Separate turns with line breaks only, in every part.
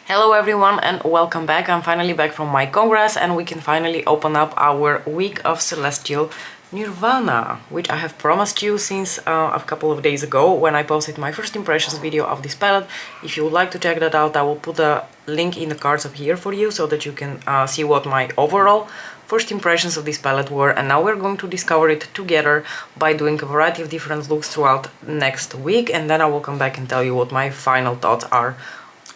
Hello everyone and welcome back. I'm finally back from my congress and we can finally open up our week of Celestial Nirvana, which I have promised you since a couple of days ago when I posted my first impressions video of this palette. If you would like to check that out, I will put a link in the cards up here for you so that you can see what my overall first impressions of this palette were, and now we're going to discover it together by doing a variety of different looks throughout next week, and then I will come back and tell you what my final thoughts are.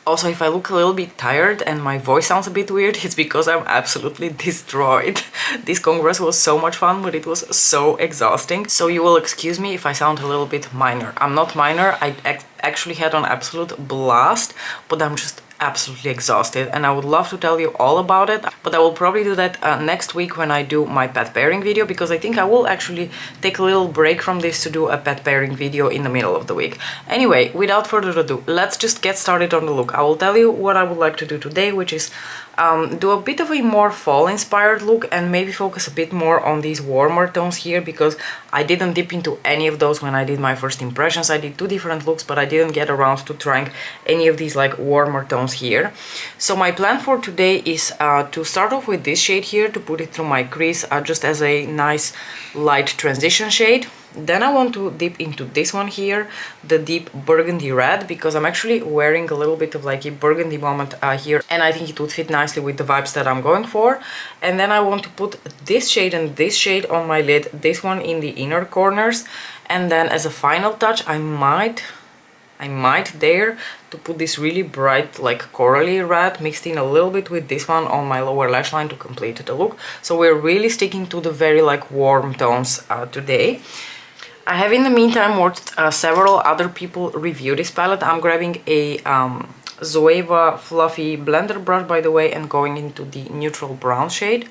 Also, if I look a little bit tired and my voice sounds a bit weird, it's because I'm absolutely destroyed. This congress was so much fun, but it was so exhausting. So you will excuse me if I sound a little bit minor. I'm not minor, I actually had an absolute blast, but I'm just absolutely exhausted and I would love to tell you all about it, but I will probably do that next week when I do my pet pairing video, because I think I will actually take a little break from this to do a pet pairing video in the middle of the week. Anyway, without further ado, let's just get started on the look. I will tell you what I would like to do today, which is do a bit of a more fall inspired look and maybe focus a bit more on these warmer tones here, because I didn't dip into any of those when I did my first impressions. I did two different looks, but I didn't get around to trying any of these like warmer tones here. So my plan for today is to start off with this shade here, to put it through my crease just as a nice light transition shade. Then I want to dip into this one here, the deep burgundy red, because I'm actually wearing a little bit of like a burgundy moment here, and I think it would fit nicely with the vibes that I'm going for. And then I want to put this shade and this shade on my lid, this one in the inner corners, and then as a final touch I might dare to put this really bright like corally red mixed in a little bit with this one on my lower lash line to complete the look. So we're really sticking to the very like warm tones today. I have in the meantime watched several other people review this palette. I'm grabbing a Zoeva fluffy blender brush, by the way, and going into the neutral brown shade.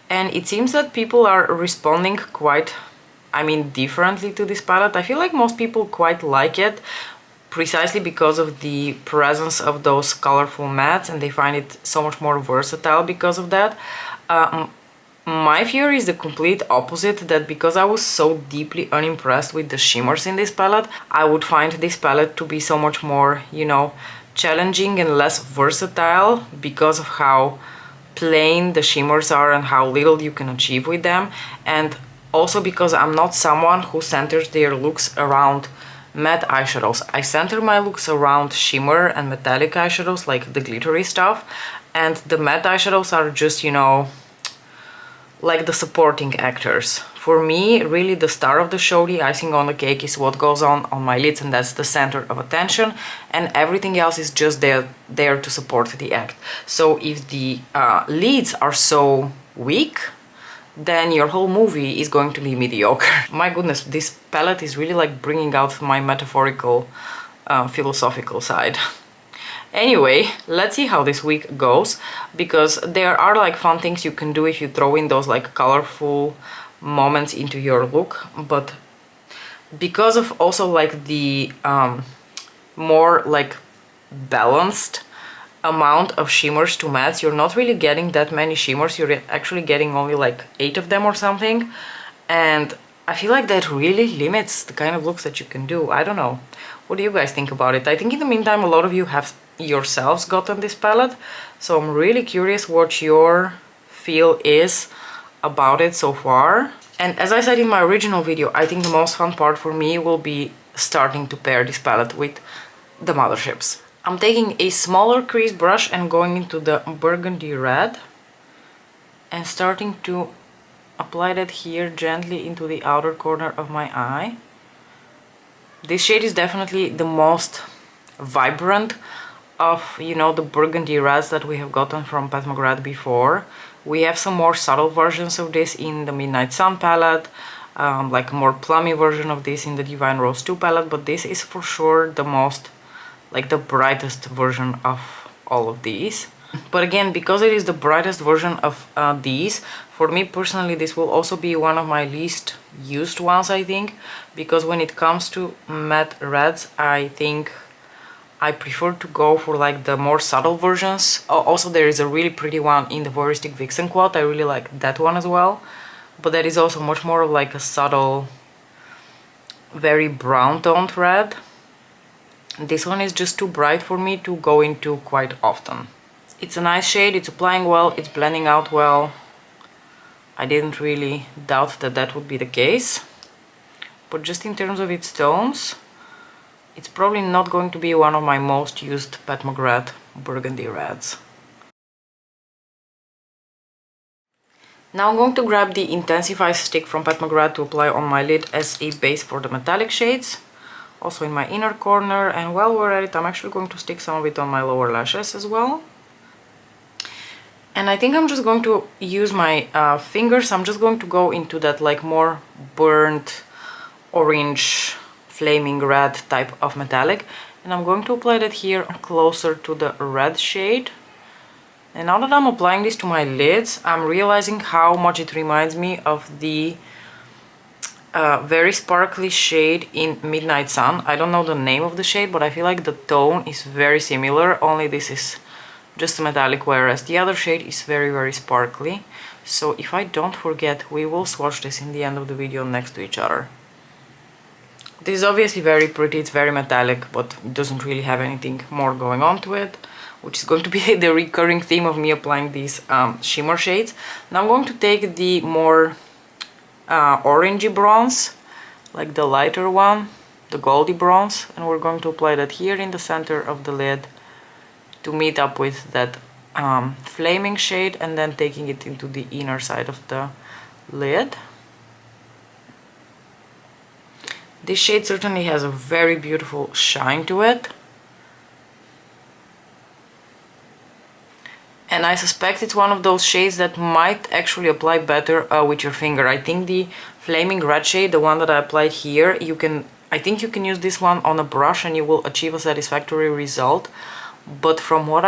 And it seems that people are responding quite, differently to this palette. I feel like most people quite like it, precisely because of the presence of those colorful mattes, and they find it so much more versatile because of that. My fear is the complete opposite, that because I was so deeply unimpressed with the shimmers in this palette, I would find this palette to be so much more, challenging and less versatile because of how plain the shimmers are and how little you can achieve with them. And also because I'm not someone who centers their looks around matte eyeshadows. I center my looks around shimmer and metallic eyeshadows, like the glittery stuff, and the matte eyeshadows are just, like the supporting actors. For me, really the star of the show, the icing on the cake, is what goes on my lids, and that's the center of attention, and everything else is just there to support the act. So if the lids are so weak, then your whole movie is going to be mediocre. My goodness, this palette is really like bringing out my metaphorical, philosophical side. Anyway, let's see how this week goes, because there are like fun things you can do if you throw in those like colorful moments into your look, but because of also like the more like balanced amount of shimmers to mattes, you're not really getting that many shimmers. You're actually getting only like 8 of them or something, and I feel like that really limits the kind of looks that you can do. I don't know. What do you guys think about it? I think in the meantime a lot of you have yourselves gotten this palette, so I'm really curious what your feel is about it so far. And as I said in my original video, I think the most fun part for me will be starting to pair this palette with the motherships. I'm taking a smaller crease brush and going into the burgundy red and starting to apply that here gently into the outer corner of my eye. This shade is definitely the most vibrant of, the burgundy reds that we have gotten from Pat McGrath before. We have some more subtle versions of this in the Midnight Sun palette, like a more plummy version of this in the Divine Rose 2 palette, but this is for sure the most, like the brightest version of all of these. But again, because it is the brightest version of these, for me personally this will also be one of my least used ones, I think, because when it comes to matte reds, I think I prefer to go for like the more subtle versions. Also, there is a really pretty one in the Voyeuristic Vixen quad. I really like that one as well, but that is also much more of like a subtle, very brown toned red. This one is just too bright for me to go into quite often. It's a nice shade, it's applying well, it's blending out well. I didn't really doubt that that would be the case. But just in terms of its tones, it's probably not going to be one of my most used Pat McGrath burgundy reds. Now I'm going to grab the Intensify stick from Pat McGrath to apply on my lid as a base for the metallic shades. Also in my inner corner, and while we're at it, I'm actually going to stick some of it on my lower lashes as well. And I think I'm just going to use my fingers. I'm just going to go into that like more burnt orange flaming red type of metallic, and I'm going to apply that here closer to the red shade. And now that I'm applying this to my lids, I'm realizing how much it reminds me of the very sparkly shade in Midnight Sun. I don't know the name of the shade, but I feel like the tone is very similar, only this is just a metallic, whereas the other shade is very, very sparkly. So if I don't forget, we will swatch this in the end of the video next to each other. This is obviously very pretty, it's very metallic, but it doesn't really have anything more going on to it, which is going to be the recurring theme of me applying these shimmer shades. Now I'm going to take the more orangey bronze, like the lighter one, the goldy bronze, and we're going to apply that here in the center of the lid to meet up with that flaming shade, and then taking it into the inner side of the lid. This shade certainly has a very beautiful shine to it. And I suspect it's one of those shades that might actually apply better with your finger. I think the flaming red shade, the one that I applied here, I think you can use this one on a brush and you will achieve a satisfactory result. But from what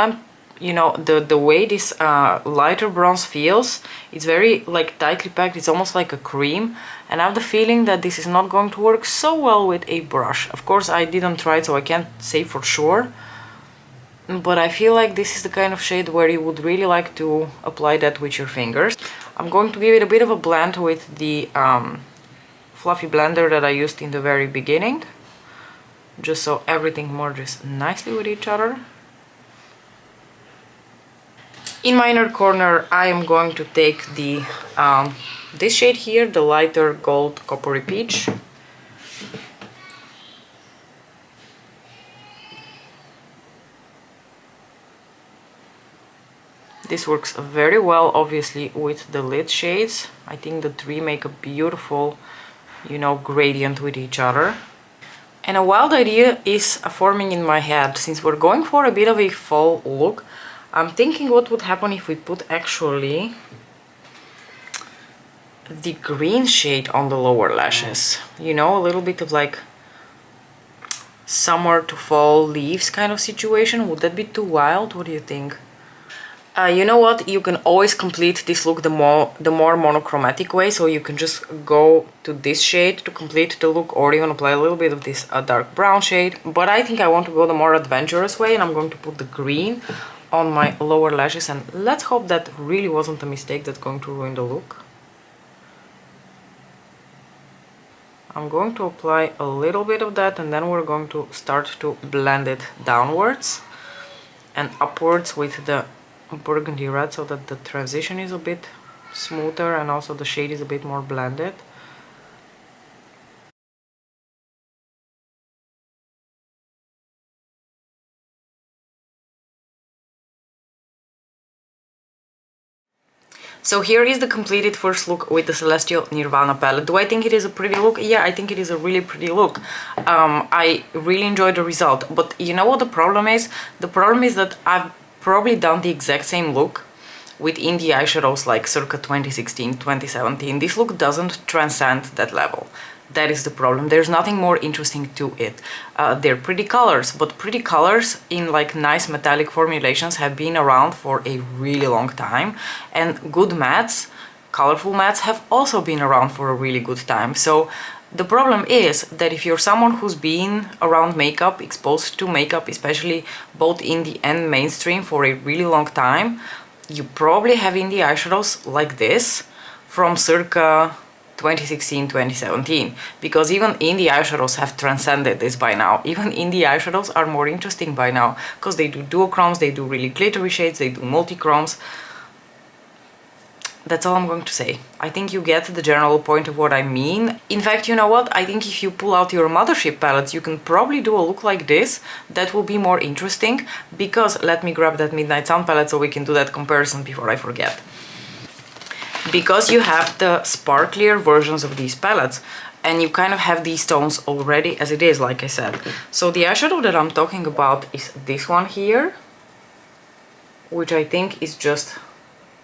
the way this lighter bronze feels, it's very like tightly packed, it's almost like a cream, and I have the feeling that this is not going to work so well with a brush. Of course I didn't try it, so I can't say for sure, but I feel like this is the kind of shade where you would really like to apply that with your fingers. I'm going to give it a bit of a blend with the fluffy blender that I used in the very beginning, just so everything merges nicely with each other. In my inner corner, I am going to take the this shade here, the lighter gold coppery peach. This works very well, obviously, with the lid shades. I think the three make a beautiful, gradient with each other. And a wild idea is forming in my head. Since we're going for a bit of a fall look, I'm thinking what would happen if we put actually the green shade on the lower lashes. A little bit of like summer to fall leaves kind of situation. Would that be too wild? What do you think? You know what? You can always complete this look the more monochromatic way, so you can just go to this shade to complete the look, or even apply a little bit of this dark brown shade. But I think I want to go the more adventurous way, and I'm going to put the green on my lower lashes, and let's hope that really wasn't a mistake that's going to ruin the look. I'm going to apply a little bit of that, and then we're going to start to blend it downwards and upwards with the burgundy red, so that the transition is a bit smoother and also the shade is a bit more blended. So here is the completed first look with the Celestial Nirvana palette. Do I think it is a pretty look? Yeah, I think it is a really pretty look. I really enjoyed the result, but you know what the problem is? The problem is that I've probably done the exact same look with indie eyeshadows like circa 2016, 2017. This look doesn't transcend that level. That is the problem. There's nothing more interesting to it. They're pretty colors, but pretty colors in like nice metallic formulations have been around for a really long time, and good mattes, colorful mattes, have also been around for a really good time. So the problem is that if you're someone who's been around makeup, exposed to makeup, especially both indie and mainstream, for a really long time, you probably have indie eyeshadows like this from circa 2016, 2017, because even indie eyeshadows have transcended this by now. Even indie eyeshadows are more interesting by now, because they do duochromes, they do really glittery shades, they do multi-chromes. That's all I'm going to say. I think you get the general point of what I mean. In fact, you know what? I think if you pull out your mothership palettes, you can probably do a look like this. That will be more interesting, because let me grab that Midnight Sun palette so we can do that comparison before I forget. Because you have the sparklier versions of these palettes, and you kind of have these tones already as it is, like I said. So the eyeshadow that I'm talking about is this one here, which I think is just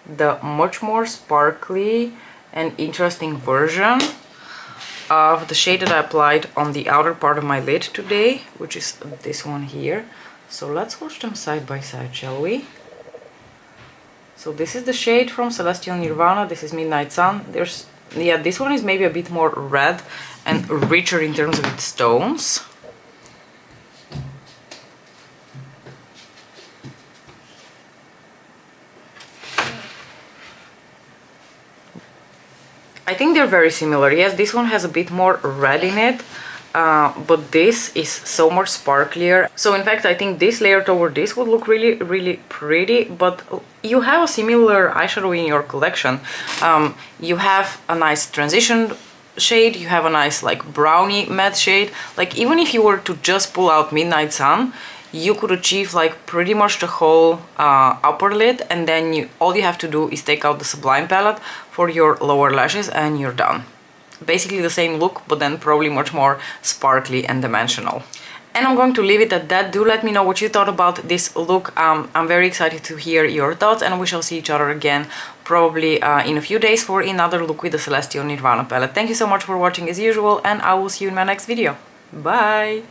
the much more sparkly and interesting version of the shade that I applied on the outer part of my lid today, which is this one here. So let's watch them side by side, shall we? So this is the shade from Celestial Nirvana, this is Midnight Sun. Yeah, this one is maybe a bit more red and richer in terms of its tones. I think they're very similar. Yes, this one has a bit more red in it, but this is so much sparklier. So in fact, I think this layered over this would look really, really pretty, but you have a similar eyeshadow in your collection. You have a nice transition shade, you have a nice like brownie matte shade. Like even if you were to just pull out Midnight Sun, you could achieve like pretty much the whole upper lid, and then all you have to do is take out the Sublime palette for your lower lashes and you're done. Basically the same look, but then probably much more sparkly and dimensional. And I'm going to leave it at that. Do let me know what you thought about this look. I'm very excited to hear your thoughts, and we shall see each other again probably in a few days for another look with the Celestial Nirvana palette. Thank you so much for watching as usual, and I will see you in my next video. Bye!